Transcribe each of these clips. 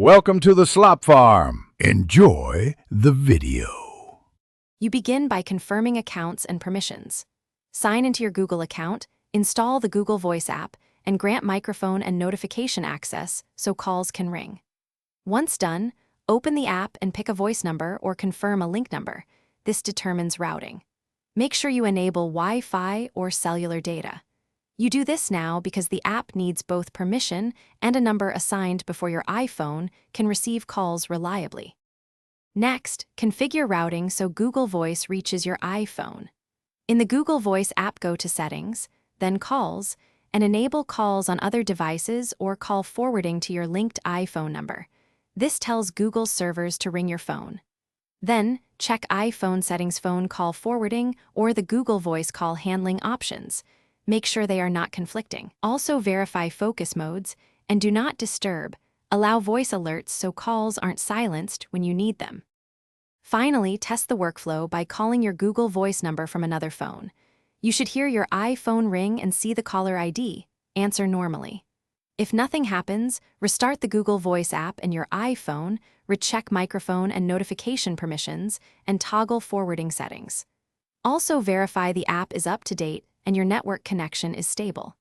Welcome to the Slop Farm. Enjoy the video. You begin by confirming accounts and permissions. Sign into your Google account, install the Google Voice app, and grant microphone and notification access so calls can ring. Once done, open the app and pick a voice number or confirm a link number. This determines routing. Make sure you enable Wi-Fi or cellular data. You do this now because the app needs both permission and a number assigned before your iPhone can receive calls reliably. Next, configure routing so Google Voice reaches your iPhone. In the Google Voice app, go to Settings, then Calls, and enable calls on other devices or call forwarding to your linked iPhone number. This tells Google servers to ring your phone. Then, check iPhone settings, phone call forwarding, or the Google Voice call handling options. Make sure they are not conflicting. Also verify focus modes and do not disturb. Allow voice alerts so calls aren't silenced when you need them. Finally, test the workflow by calling your Google Voice number from another phone. You should hear your iPhone ring and see the caller ID. Answer normally. If nothing happens, restart the Google Voice app and your iPhone, recheck microphone and notification permissions, and toggle forwarding settings. Also verify the app is up to date and your network connection is stable.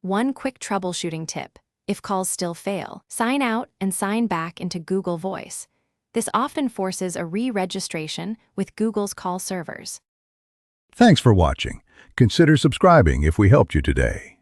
One quick troubleshooting tip: if calls still fail, sign out and sign back into Google Voice. This often forces a re-registration with Google's call servers. Thanks for watching. Consider subscribing if we helped you today.